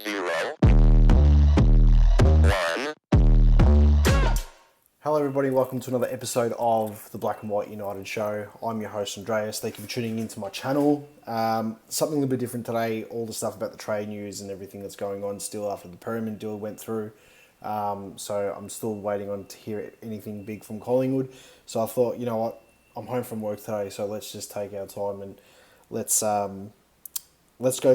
0, 1. Hello everybody, welcome to another episode of the Black and White United show. I'm your host Andreas, thank you for tuning into my channel. Something a little bit different today, all the stuff about the trade news and everything that's going on still after the Perryman deal went through. So I'm still waiting on to hear anything big from Collingwood. So I thought, you know what, I'm home from work today, so let's just take our time and let's go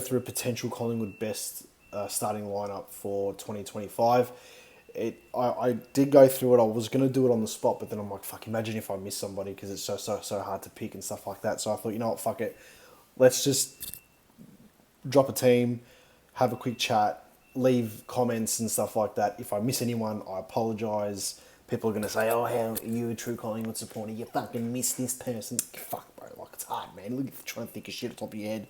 through a potential Collingwood best starting lineup for 2025. I did go through it. I was going to do it on the spot, but then I'm like, fuck, imagine if I miss somebody because it's so hard to pick and stuff like that. So I thought, you know what, fuck it. Let's just drop a team, have a quick chat, leave comments and stuff like that. If I miss anyone, I apologise. People are going to say, oh, how are you a true Collingwood supporter? You fucking missed this person. Fuck, bro. Like, it's hard, man. Look, trying to think of shit at the top of your head.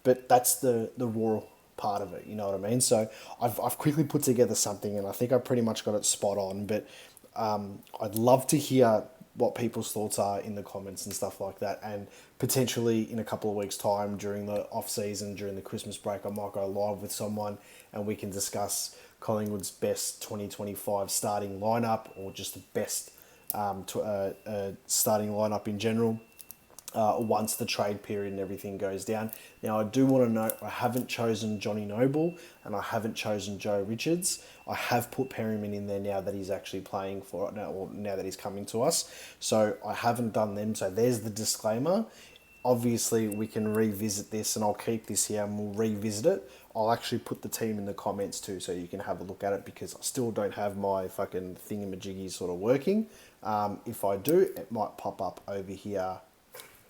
But that's the raw part of it, you know what I mean? So I've quickly put together something and I think I pretty much got it spot on, but I'd love to hear what people's thoughts are in the comments and stuff like that, and potentially in a couple of weeks time during the off season, during the Christmas break, I might go live with someone and we can discuss Collingwood's best 2025 starting lineup, or just the best starting lineup in general. Once the trade period and everything goes down. Now, I do want to note I haven't chosen Johnny Noble and I haven't chosen Joe Richards. I have put Perryman in there now that he's actually playing for it now, or now that he's coming to us. So I haven't done them. So there's the disclaimer. Obviously, we can revisit this and I'll keep this here and we'll revisit it. I'll actually put the team in the comments too so you can have a look at it, because I still don't have my fucking thingamajiggy sort of working. If I do, it might pop up over here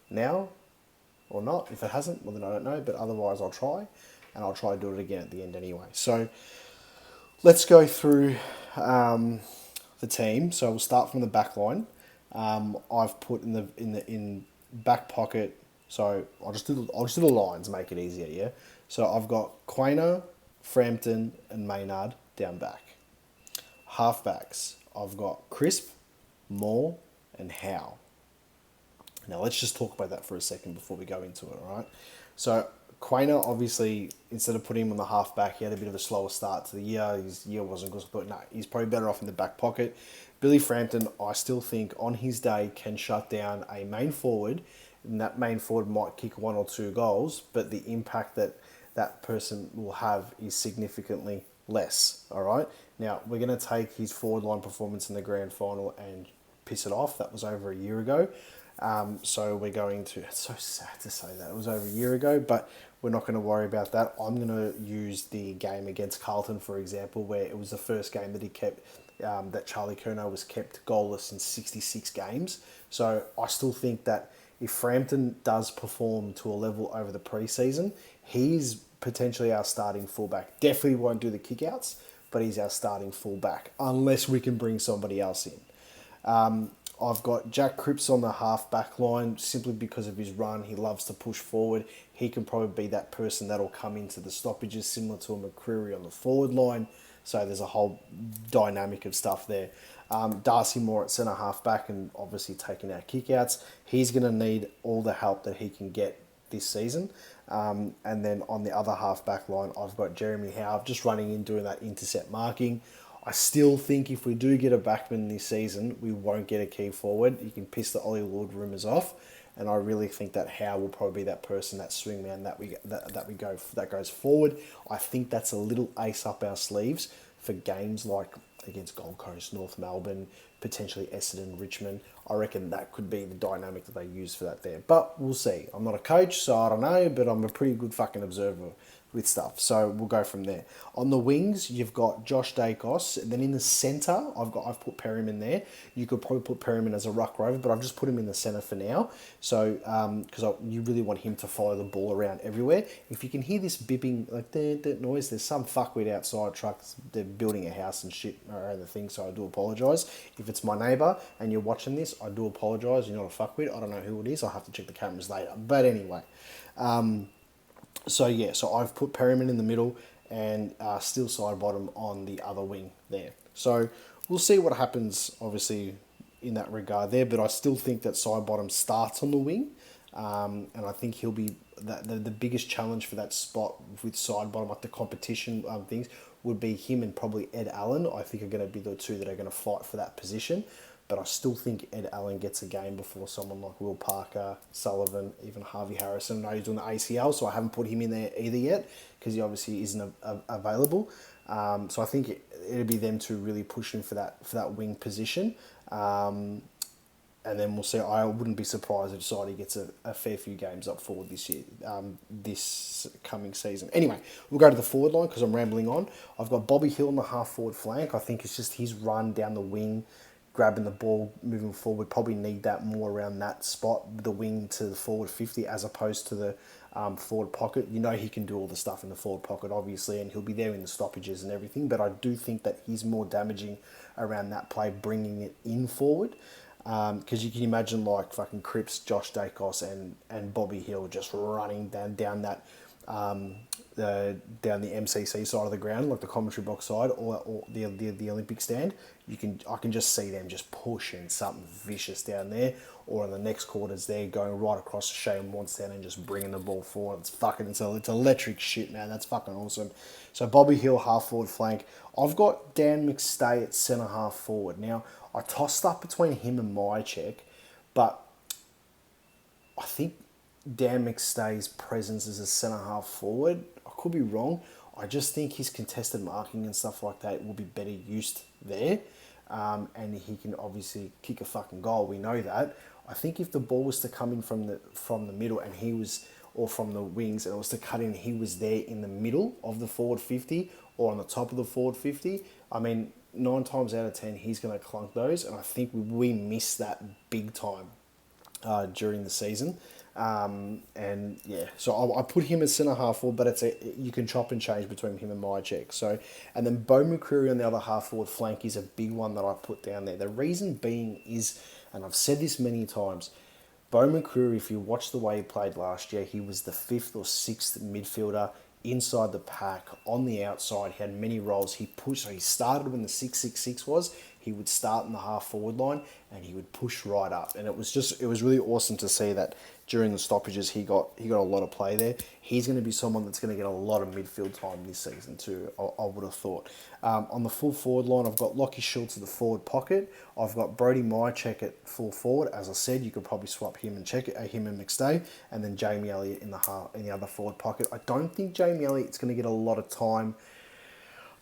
now or not. If it hasn't, well then I don't know, but otherwise I'll try, and I'll try to do it again at the end anyway. So let's go through the team. So we'll start from the back line. I've put in back pocket, so I'll just do the lines, make it easier, yeah. So I've got Quainer, Frampton and Maynard down back. Halfbacks, I've got Crisp, Moore and Howe. Now, let's just talk about that for a second before we go into it, all right? So, Quainer, obviously, instead of putting him on the half-back, he had a bit of a slower start to the year. His year wasn't good, so I thought, no, he's probably better off in the back pocket. Billy Frampton, I still think, on his day, can shut down a main forward, and that main forward might kick 1 or 2 goals, but the impact that that person will have is significantly less, all right? Now, we're going to take his forward line performance in the grand final and piss it off. That was over a year ago. So we're going to, it's so sad to say that, it was over a year ago, but we're not going to worry about that. I'm going to use the game against Carlton, for example, where it was the first game that he kept, that Charlie Curnow was kept goalless in 66 games. So I still think that if Frampton does perform to a level over the preseason, he's potentially our starting fullback. Definitely won't do the kickouts, but he's our starting fullback, unless we can bring somebody else in. I've got Jack Cripps on the half-back line simply because of his run. He loves to push forward. He can probably be that person that'll come into the stoppages, similar to a McCreary on the forward line. So there's a whole dynamic of stuff there. Darcy Moore at centre half-back and obviously taking our kickouts. He's going to need all the help that he can get this season. And then on the other half-back line, I've got Jeremy Howe just running in, doing that intercept marking. I still think if we do get a backman this season, we won't get a key forward. You can piss the Ollie Lord rumours off, and I really think that Howe will probably be that person, that swingman that goes forward. I think that's a little ace up our sleeves for games like against Gold Coast, North Melbourne, potentially Essendon, Richmond. I reckon that could be the dynamic that they use for that there. But we'll see. I'm not a coach, so I don't know, but I'm a pretty good fucking observer with stuff. So we'll go from there. On the wings, you've got Josh Dacos. And then in the centre, I've put Perryman there. You could probably put Perryman as a ruck rover, but I've just put him in the centre for now. So because you really want him to follow the ball around everywhere. If you can hear this bipping, like that noise, there's some fuckwit outside trucks. They're building a house and shit around the thing, so I do apologise. If it's my neighbour and you're watching this, I do apologise. You're not a fuckwit. I don't know who it is. I'll have to check the cameras later. But anyway, so I've put Perryman in the middle and Steele side bottom on the other wing there. So we'll see what happens, obviously, in that regard there. But I still think that side bottom starts on the wing. And I think he'll be the biggest challenge for that spot with side bottom, like the competition things, would be him and probably Ed Allen. I think are going to be the two that are going to fight for that position. But I still think Ed Allen gets a game before someone like Will Parker, Sullivan, even Harvey Harrison. I know he's doing the ACL, so I haven't put him in there either yet because he obviously isn't available. So I think it'll be them two really pushing for that wing position. And then we'll see. I wouldn't be surprised if Sidey gets a fair few games up forward this year, this coming season. Anyway, we'll go to the forward line because I'm rambling on. I've got Bobby Hill on the half forward flank. I think it's just his run down the wing, grabbing the ball, moving forward. Probably need that more around that spot, the wing to the forward 50 as opposed to the forward pocket. You know he can do all the stuff in the forward pocket, obviously, and he'll be there in the stoppages and everything. But I do think that he's more damaging around that play, bringing it in forward. Because you can imagine like fucking Cripps, Josh Dacos, and Bobby Hill just running down that down the MCC side of the ground, like the commentary box side, or the Olympic stand. I can just see them just pushing something vicious down there, or in the next quarters they're going right across the Shane Wonstown and just bringing the ball forward. It's electric shit, man. That's fucking awesome. So Bobby Hill half forward flank. I've got Dan McStay at centre half forward. Now I tossed up between him and Mychek, but I think Dan McStay's presence as a centre half forward, I could be wrong. I just think his contested marking and stuff like that will be better used there. And he can obviously kick a fucking goal. We know that. I think if the ball was to come in from the middle and he was, or from the wings, and it was to cut in, he was there in the middle of the forward 50 or on the top of the forward 50. I mean, 9 times out of 10, he's going to clunk those. And I think we missed that big time during the season. And yeah, so I put him as centre half forward, but you can chop and change between him and Mychek. So, and then Bo McCreary on the other half forward flank is a big one that I put down there. The reason being is, and I've said this many times, Bo McCreary, if you watch the way he played last year, he was the 5th or 6th midfielder inside the pack, on the outside. He had many roles. He pushed, so he started when the 6-6-6 was. He would start in the half forward line and he would push right up. And it was really awesome to see that during the stoppages he got a lot of play there. He's going to be someone that's going to get a lot of midfield time this season too, I would have thought. On the full forward line, I've got Lockie Schultz at the forward pocket. I've got Brody Mychek at full forward. As I said, you could probably swap him and McStay, and then Jamie Elliott in the other forward pocket. I don't think Jamie Elliott's going to get a lot of time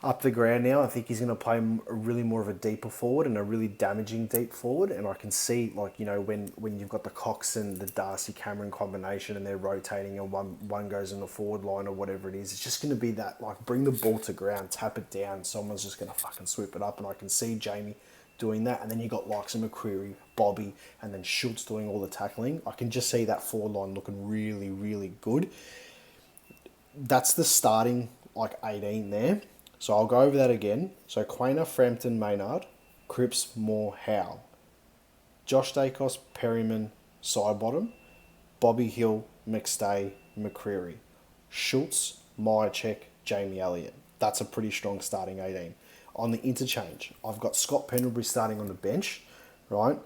up the ground now. I think he's going to play really more of a deeper forward and a really damaging deep forward. And I can see, like, you know, when you've got the Cox and the Darcy Cameron combination and they're rotating and one goes in the forward line or whatever it is, it's just going to be that, like, bring the ball to ground, tap it down, someone's just going to fucking swoop it up. And I can see Jamie doing that. And then you got likes of McCreary, Bobby, and then Schultz doing all the tackling. I can just see that forward line looking really, really good. That's the starting, like, 18 there. So I'll go over that again. So Quainer, Frampton, Maynard, Cripps, Moore, Howe. Josh Dacos, Perryman, Sidebottom. Bobby Hill, McStay, McCreary. Schultz, Mychek, Jamie Elliott. That's a pretty strong starting 18. On the interchange, I've got Scott Pendlebury starting on the bench, right?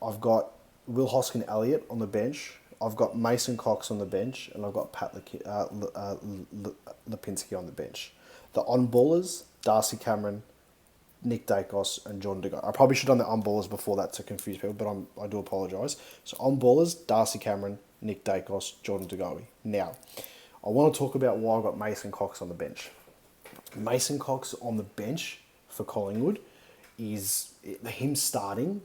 I've got Will Hoskin Elliott on the bench. I've got Mason Cox on the bench. And I've got Pat Lipinski on the bench. The on-ballers, Darcy Cameron, Nick Dacos, and Jordan De Goey. I probably should have done the on-ballers before that to confuse people, but I do apologise. So on-ballers, Darcy Cameron, Nick Dacos, Jordan De Goey. Now, I want to talk about why I got Mason Cox on the bench. Mason Cox on the bench for Collingwood is him starting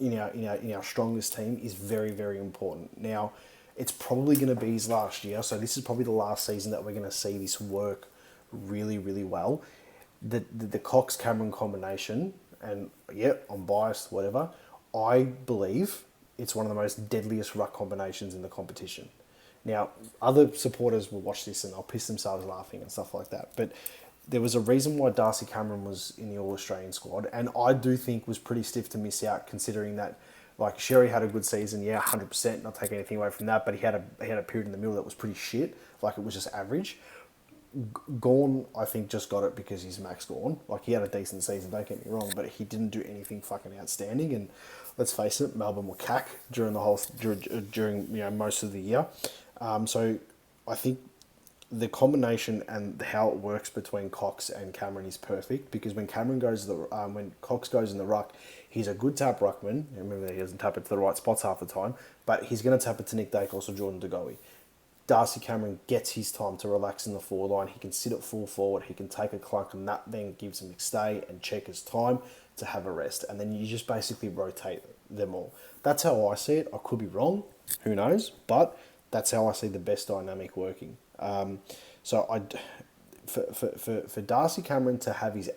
in our strongest team is very, very important. Now, it's probably going to be his last year, so this is probably the last season that we're going to see this work really, really well. The Cox-Cameron combination, and yeah, I'm biased, whatever, I believe it's one of the most deadliest ruck combinations in the competition. Now, other supporters will watch this and they'll piss themselves laughing and stuff like that, but there was a reason why Darcy Cameron was in the All-Australian squad, and I do think was pretty stiff to miss out, considering that, like, Sherry had a good season, yeah, 100%, not taking anything away from that, but he had a period in the middle that was pretty shit, like it was just average. Gorn, I think, just got it because he's Max Gorn. Like, he had a decent season, don't get me wrong, but he didn't do anything fucking outstanding. And let's face it, Melbourne were cack during most of the year. So I think the combination and how it works between Cox and Cameron is perfect, because when when Cox goes in the ruck, he's a good tap ruckman. Remember, he doesn't tap it to the right spots half the time, but he's going to tap it to Nick Dacos or Jordan De Goey. Darcy Cameron gets his time to relax in the forward line. He can sit at full forward. He can take a clunk, and that then gives him stay and Cheika's time to have a rest. And then you just basically rotate them all. That's how I see it. I could be wrong. Who knows? But that's how I see the best dynamic working. For Darcy Cameron to have his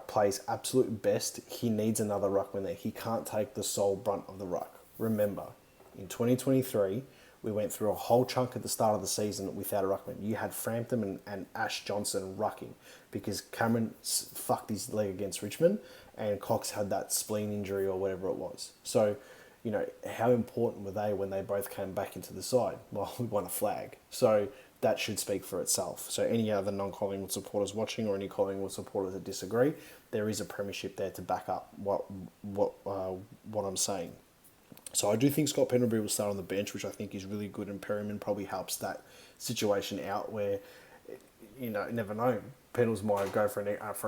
plays absolute best, he needs another ruckman there. He can't take the sole brunt of the ruck. Remember, in 2023, we went through a whole chunk at the start of the season without a ruckman. You had Frampton and Ash Johnson rucking because Cameron fucked his leg against Richmond and Cox had that spleen injury or whatever it was. So, how important were they when they both came back into the side? Well, we won a flag. So that should speak for itself. So any other non-Collingwood supporters watching or any Collingwood supporters that disagree, there is a premiership there to back up what I'm saying. So I do think Scott Pendlebury will start on the bench, which I think is really good, and Perryman probably helps that situation out where, you never know. Pendles might go for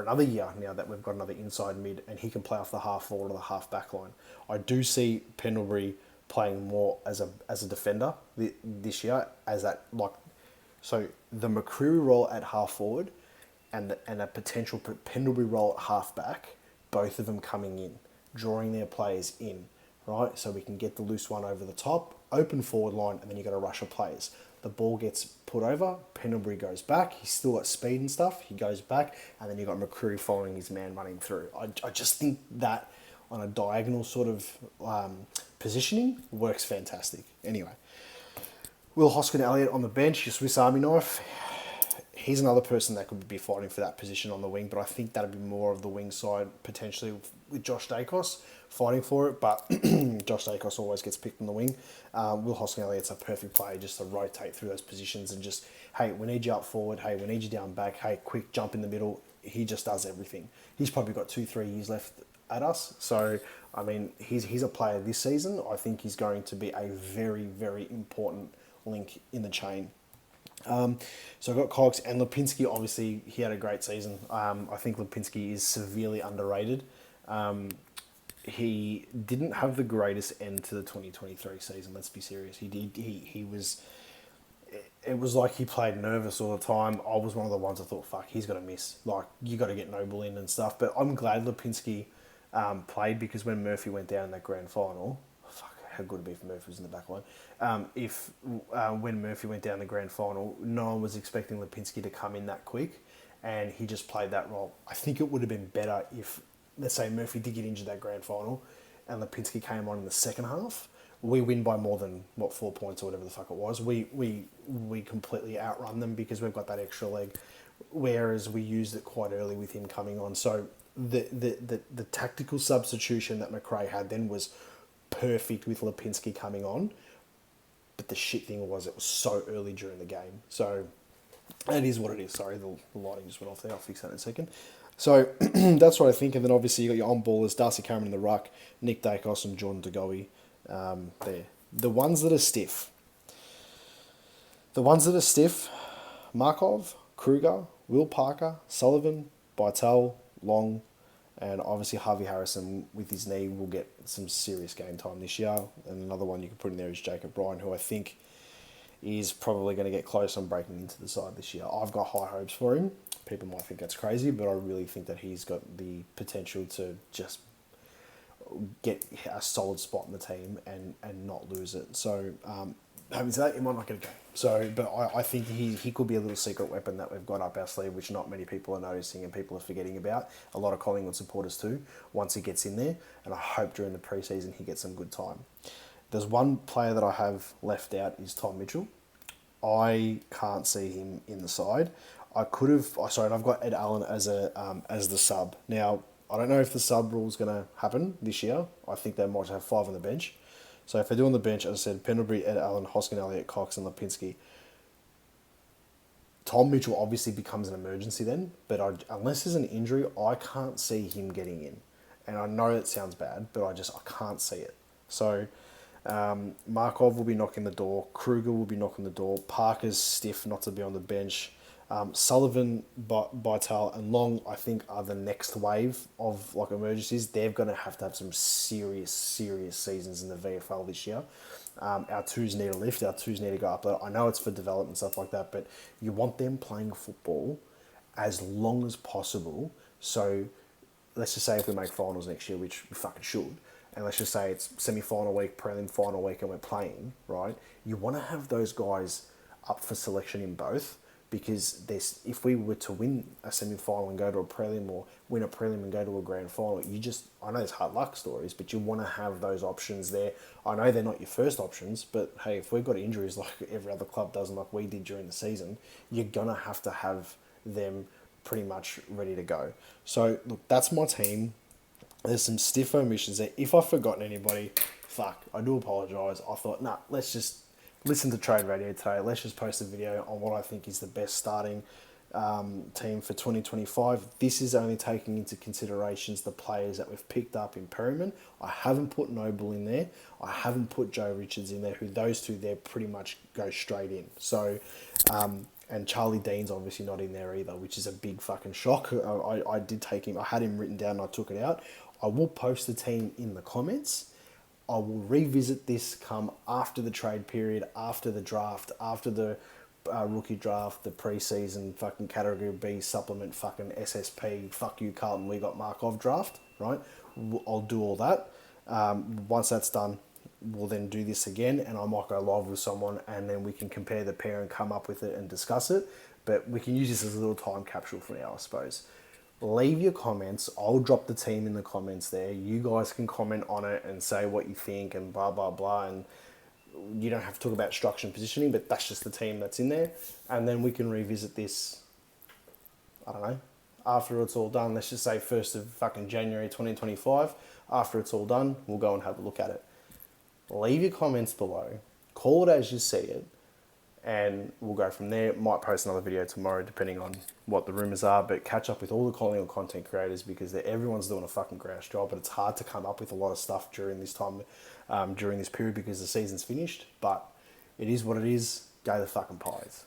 another year now that we've got another inside mid, and he can play off the half forward or the half back line. I do see Pendlebury playing more as a defender this year, so the McCreary role at half forward and a potential Pendlebury role at half back, both of them coming in, drawing their players in, right? So we can get the loose one over the top, open forward line, and then you got a rush of players. The ball gets put over, Pendlebury goes back, he's still at speed and stuff, he goes back, and then you got McCreary following his man running through. I just think that on a diagonal sort of positioning works fantastic. Anyway, Will Hoskin-Elliott on the bench, your Swiss Army knife. He's another person that could be fighting for that position on the wing, but I think that'd be more of the wing side potentially with Josh Dacos fighting for it, but Josh Dacos always gets picked on the wing. Will Hoskin-Elliott's a perfect player just to rotate through those positions and just, hey, we need you up forward, hey, we need you down back, hey, quick jump in the middle. He just does everything. He's probably got 2-3 years left at us, so I mean, he's a player this season. I think he's going to be a very, very important link in the chain. So I've got Cox and Lipinski. Obviously, he had a great season. I think Lipinski is severely underrated. He didn't have the greatest end to the 2023 season. Let's be serious. He was. It was like he played nervous all the time. I was one of the ones I thought, fuck, he's got to miss. Like, you got to get Noble in and stuff. But I'm glad Lipinski played, because when Murphy went down in that grand final, how good it'd be if Murphy was in the back line. When Murphy went down the grand final, no one was expecting Lipinski to come in that quick, and he just played that role. I think it would have been better if, let's say, Murphy did get injured that grand final, and Lipinski came on in the second half. We win by more than 4 points or whatever the fuck it was. We completely outrun them because we've got that extra leg, whereas we used it quite early with him coming on. So the tactical substitution that McRae had then was perfect with Lipinski coming on, but the shit thing was it was so early during the game. So it is what it is. Sorry, the lighting just went off there. I'll fix that in a second. So that's what I think. And then obviously you got your on-ballers, Darcy Cameron in the ruck, Nick Dacos and Jordan De Goey there. The ones that are stiff. Markov, Kruger, Will Parker, Sullivan, Bytel, Long, and obviously Harvey Harrison with his knee will get some serious game time this year. And another one you can put in there is Jacob Bryan, who I think is probably going to get close on breaking into the side this year. I've got high hopes for him. People might think that's crazy, but I really think that he's got the potential to just get a solid spot in the team and not lose it. So having said that, he might not get a game. So, but I think he could be a little secret weapon that we've got up our sleeve, which not many people are noticing and people are forgetting about. A lot of Collingwood supporters too, once he gets in there. And I hope during the preseason he gets some good time. There's one player that I have left out is Tom Mitchell. I can't see him in the side. I've got Ed Allen as the sub. Now, I don't know if the sub rule is going to happen this year. I think they might have 5 on the bench. So if they do on the bench, as I said, Pendlebury, Ed Allen, Hoskin-Elliott, Cox and Lipinski. Tom Mitchell obviously becomes an emergency then, but unless there's an injury, I can't see him getting in. And I know it sounds bad, but I can't see it. So Markov will be knocking the door. Kruger will be knocking the door. Parker's stiff not to be on the bench. Sullivan, Vital, and Long, I think, are the next wave of like emergencies. They're going to have some serious seasons in the VFL this year. Our twos need a lift. Our twos need to go up. I know it's for development and stuff like that, but you want them playing football as long as possible. So let's just say if we make finals next year, which we fucking should, and let's just say it's semi-final week, prelim final week, and we're playing, right? You want to have those guys up for selection in both, because if we were to win a semi-final and go to a prelim, or win a prelim and go to a grand final, I know there's hard luck stories, but you want to have those options there. I know they're not your first options, but hey, if we've got injuries like every other club does and like we did during the season, you're going to have them pretty much ready to go. So, look, that's my team. There's some stiff omissions there. If I've forgotten anybody, fuck, I do apologise. I thought, nah, let's just listen to Trade Radio today. Let's just post a video on what I think is the best starting team for 2025. This is only taking into considerations the players that we've picked up in Perryman. I haven't put Noble in there. I haven't put Joe Richards in there, who those two there pretty much go straight in. So, and Charlie Dean's obviously not in there either, which is a big fucking shock. I did take him. I had him written down and I took it out. I will post the team in the comments. I will revisit this come after the trade period, after the draft, after the rookie draft, the preseason fucking category B supplement fucking SSP, fuck you Carlton, we got Markov draft, right? I'll do all that. Once that's done, we'll then do this again, and I might go live with someone, and then we can compare the pair and come up with it and discuss it. But we can use this as a little time capsule for now, I suppose. Leave your comments. I'll drop the team in the comments there. You guys can comment on it and say what you think and blah, blah, blah. And you don't have to talk about structure and positioning, but that's just the team that's in there. And then we can revisit this, I don't know, after it's all done. Let's just say 1st of fucking January 2025. After it's all done, we'll go and have a look at it. Leave your comments below. Call it as you see it. And we'll go from there. Might post another video tomorrow depending on what the rumours are, but catch up with all the Collingwood content creators, because everyone's doing a fucking grouse job, but it's hard to come up with a lot of stuff during this time, during this period, because the season's finished. But it is what it is. Go the fucking Pies.